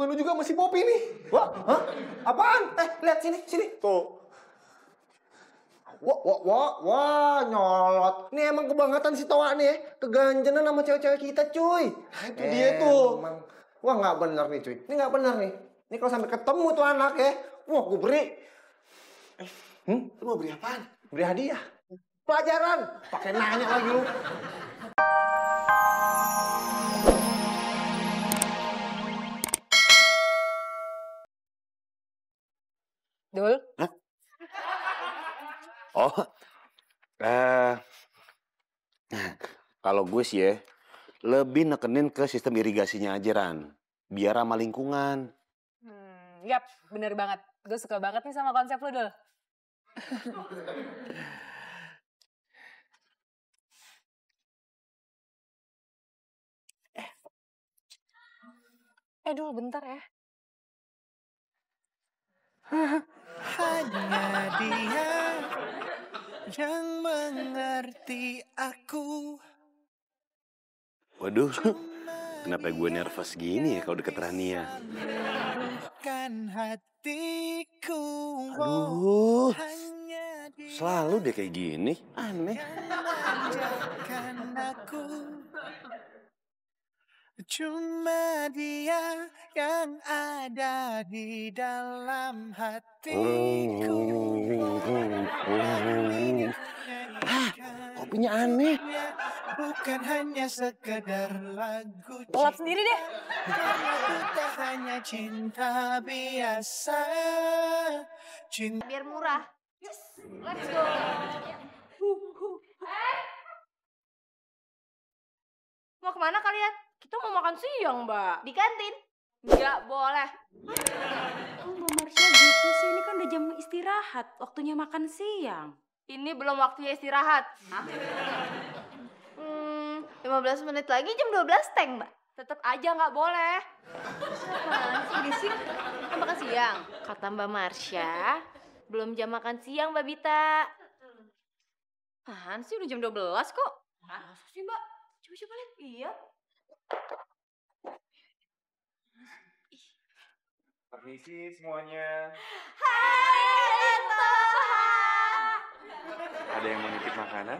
hubungan lu juga sama si Poppy nih. Wah, hah? Apaan? Lihat sini, sini. Tuh. Wah, nyolot. Ini emang kebangetan si Toa nih ya. Keganjenan sama cewek-cewek kita, cuy. Nah, itu dia tuh. Emang. Wah, nggak bener nih, cuy. Ini nggak bener nih. Ini kalau sampai ketemu tuh anak ya. Wah, gue beri. Lu mau beri apaan? Beri hadiah. Pelajaran. Pakai nanya lagi lu. Dul? Hah? Oh, kalau gue sih ya, lebih nekenin ke sistem irigasinya aja, Ran. Biar ramah lingkungan. Yap, bener banget. Gue suka banget nih sama konsep lu, Dul. Dul, bentar ya. Hanya dia yang mengerti aku. Waduh, kenapa gue nervous gini ya kalau deket Rania? Kan hatiku. Aduh, selalu deh kayak gini. Aneh. Mengajarkan aku. Cuma dia yang ada di dalam hatiku. Kopinya aneh. Bukan hanya sekedar lagu Lap sendiri deh. Karena kita hanya cinta biasa. Cinta Biar murah. Yes, let's go. Mau kemana kalian? Kita mau makan siang, Mbak. Di kantin? Nggak boleh. Oh, Mbak Marsha gitu sih, ini kan udah jam istirahat, waktunya makan siang. Ini belum waktunya istirahat. Hah? 15 menit lagi jam 12 teng, Mbak. Tetap aja nggak boleh. Mana sih berisik? Kan makan siang. Kata Mbak Marsha, belum jam makan siang, Mbak Bita. Apaan sih, udah jam 12 kok. Masa sih, Mbak? Coba-coba lihat. Iya. Permisi semuanya. Hai, Toha. Ada yang mau nitip makanan?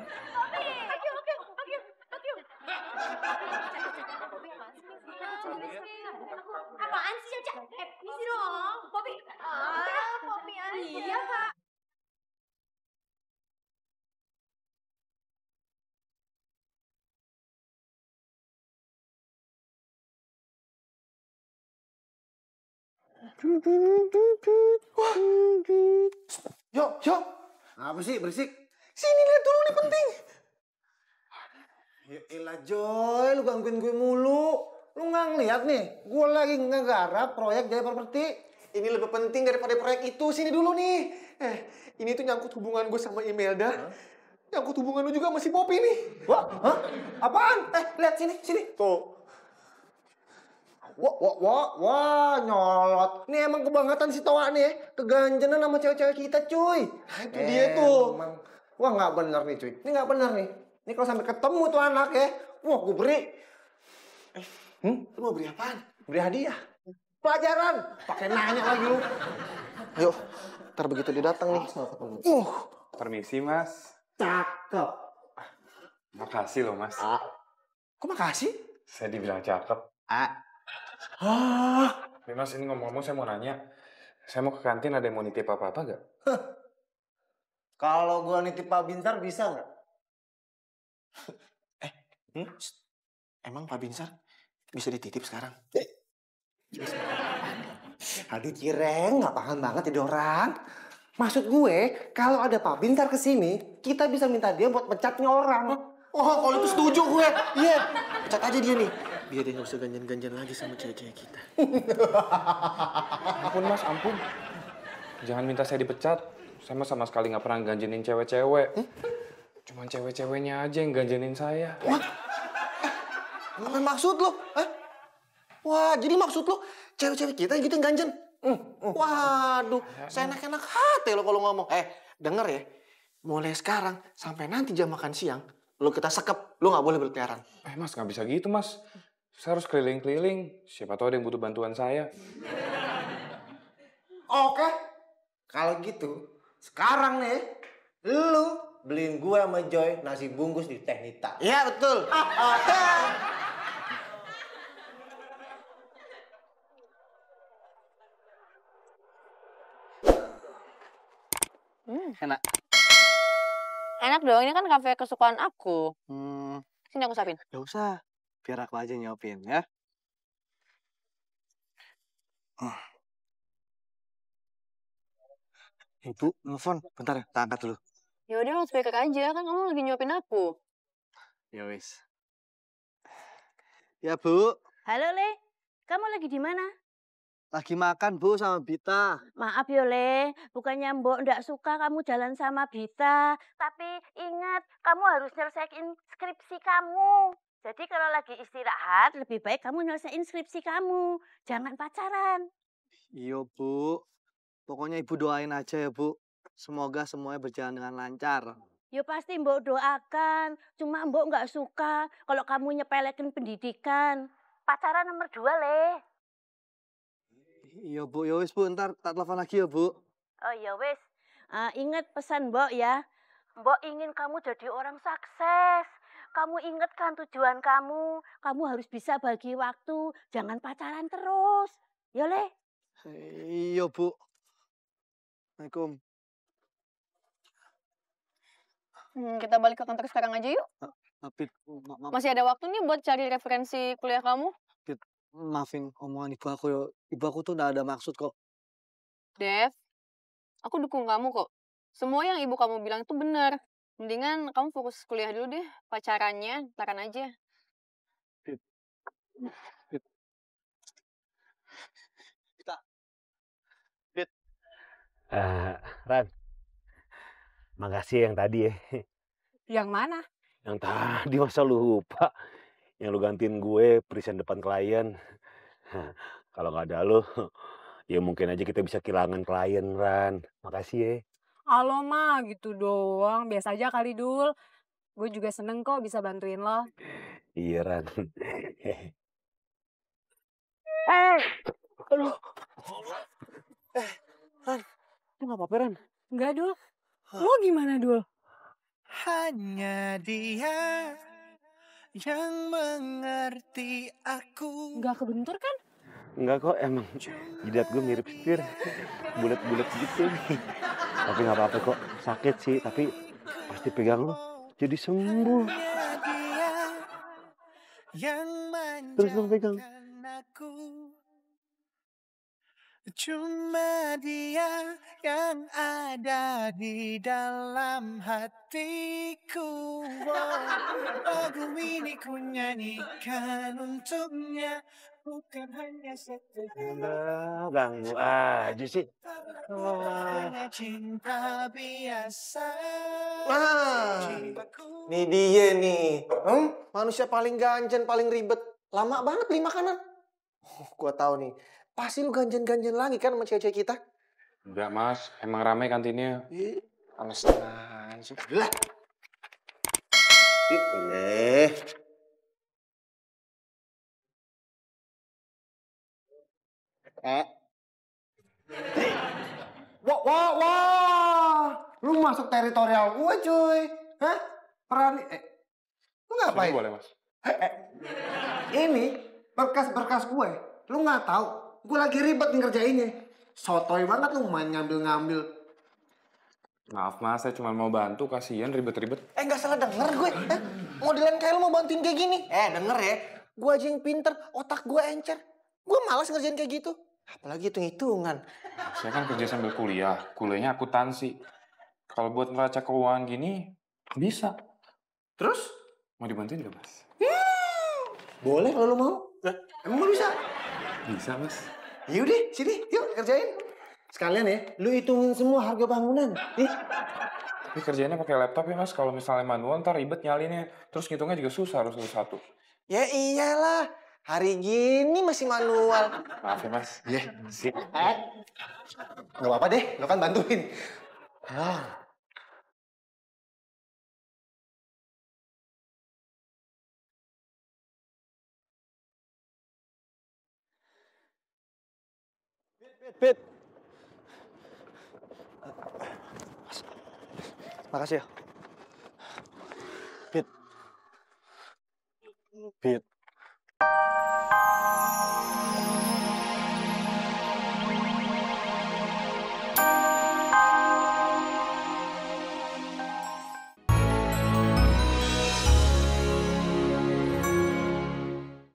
Apaan sih, Caca? Permisi dong. Poppy. Poppy aja. Iya, Kak. Yuk. Apa sih berisik? Sini lihat dulu nih penting. Ya elah Joy, lu gangguin gue mulu. Lu nggak ngeliat nih, gue lagi ngegarap proyek Jaya Properti. Ini lebih penting daripada proyek itu. Sini dulu nih. Ini tuh nyangkut hubungan gue sama Imelda. Nyangkut hubungan lu juga sama si Poppy nih. Wah, hah? Apaan? Lihat sini, sini. Tuh. Wah, nyolot. Ini emang kebangetan si Toa nih ya. Keganjenan sama cewek-cewek kita, cuy. Nah, itu dia tuh. Emang. Wah, nggak bener nih, cuy. Ini nggak bener nih. Ini kalau sampai ketemu tuh anak ya. Wah, gue beri. Lu mau beri apaan? Beri hadiah. Pelajaran. Pakai nanya lagi lu. Ayo, ntar begitu dia datang nih. Permisi, Mas. Cakep. Makasih loh, Mas. Kok makasih? Saya dibilang cakep. Nih, Mas, ini ngomong-ngomong saya mau nanya. Saya mau ke kantin, ada yang mau nitip apa-apa gak? Kalau gua nitip Pak Binsar bisa nggak? Emang Pak Binsar bisa dititip sekarang? Aduh Cireng, nggak paham banget jadi orang. Maksud gue, kalau ada Pak Binsar kesini, kita bisa minta dia buat pecatnya orang. Oh, kalau itu setuju gue. Iya, pecat aja dia nih. Biar dia nggak usah ganjan-ganjan lagi sama cewek-cewek kita. Ampun, Mas, ampun. Jangan minta saya dipecat. Saya mah sama sekali nggak pernah ganjenin cewek-cewek. Cuman cewek-ceweknya aja yang ganjenin saya. Apa maksud lo? Wah, jadi maksud lo cewek-cewek kita yang gitu yang ganjen? Waduh, saya enak-enak hati lo kalau ngomong. Denger ya, mulai sekarang sampai nanti jam makan siang, lo kita sekep, lo nggak boleh berkeliaran. Mas, nggak bisa gitu, Mas. Saya harus keliling-keliling. Siapa tahu ada yang butuh bantuan saya. Oke. Kalau gitu, sekarang nih, lu beliin gue sama Joy nasi bungkus di Teh Nita. Iya, betul. Enak. Enak dong, ini kan kafe kesukaan aku. Sini aku suapin. Gak usah. Biar aku aja nyopin ya. Ibu, nelfon. Bentar ya, tak angkat dulu. Ya udah lo speaker aja, kan kamu lagi nyuapin aku. Ya wis. Ya Bu, Halo Le, kamu lagi di mana? lagi makan Bu sama Bita. Maaf yo Le, bukannya Mbok ndak suka kamu jalan sama Bita. Tapi ingat, kamu harus nyelesain skripsi kamu. Jadi kalau lagi istirahat, lebih baik kamu nyelesain skripsi kamu. Jangan pacaran. Iya Bu, pokoknya Ibu doain aja ya Bu. Semoga semuanya berjalan dengan lancar. Yo pasti Mbok doakan. Cuma Mbok nggak suka kalau kamu nyepelekin pendidikan. Pacaran nomor 2 Le. Iya Bu, ya wis Bu, ntar tak telepon lagi ya Bu. Oh ya wis, ingat pesan Mbok ya. Mbok ingin kamu jadi orang sukses. Kamu ingat kan tujuan kamu. Kamu harus bisa bagi waktu. Jangan pacaran terus. Ya Le. Iya Bu. Assalamualaikum. Kita balik ke kantor sekarang aja yuk. Bit, Masih ada waktu nih buat cari referensi kuliah kamu. maafin omongan ibu aku ya. Ibu aku tuh udah ada maksud kok. Dev, aku dukung kamu kok. Semua yang ibu kamu bilang itu benar. Mendingan kamu fokus kuliah dulu deh. Pacarannya, ntaran aja. Bit. Ran, makasih yang tadi ya. Yang mana? Yang tadi masa lu lupa. Yang lu gantiin gue present depan klien. Kalau nggak ada lu, ya mungkin aja kita bisa kehilangan klien, Ran. Makasih ya. Halo Ma, gitu doang. Biasa aja kali Dul. Gue juga seneng kok bisa bantuin lo. Iya, Ran. Aduh. Ran, lu nggak apa-apa Ran? Enggak Dul. Lo gimana Dul? Hanya dia yang mengerti aku. Enggak kebentur kan? Enggak kok, emang jidat gue mirip setir. Bulet-bulet gitu. Tapi nggak apa-apa kok. Sakit sih, tapi pasti pegang lo jadi sembuh. Terus lo pegang. Aku. Cuma dia yang ada di dalam hatiku. Lagu ini ku nyanyikan untuknya, bukan hanya sekedar Ganggu aja sih. hanya cinta biasa. Nah, ini dia nih. Manusia paling ganjen, paling ribet. Lama banget beli makanan. Gua tahu nih. Pasti lu ganjen-ganjen lagi kan sama cewek-cewek kita? Enggak Mas, emang ramai kantinnya. Panas sih. Lah. Wah. Lu masuk teritorial gue cuy. Hah? Perani. Lu ngapain? Sini boleh Mas. Ini berkas-berkas gue. Lu nggak tahu. Gue lagi ribet ngerjainnya. Sotoy banget lu main ngambil-ngambil. Maaf Mas, saya cuma mau bantu, kasihan ribet-ribet. Nggak salah denger gue. Modelan kayak lu mau bantuin kayak gini. Denger ya. Gue aja yang pinter, otak gue encer. Gue malas ngerjain kayak gitu. Apalagi hitung-hitungan. Saya kan kerja sambil kuliah, kuliahnya akuntansi. Kalau buat neraca keuangan gini, bisa. Terus? Mau dibantuin gak Mas? Boleh kalau lu mau. Emang lu bisa? Bisa Mas. Yaudah, sini, yuk kerjain. Sekalian ya, lu hitungin semua harga bangunan. Tapi kerjanya pakai laptop ya Mas, kalau misalnya manual ntar ribet nyalinnya. Terus ngitungnya juga susah, harus satu. Ya iyalah, hari gini masih manual. Maaf ya Mas. Iya, sip. Gak apa-apa deh, lu kan bantuin. Bit. Makasih ya. Bit.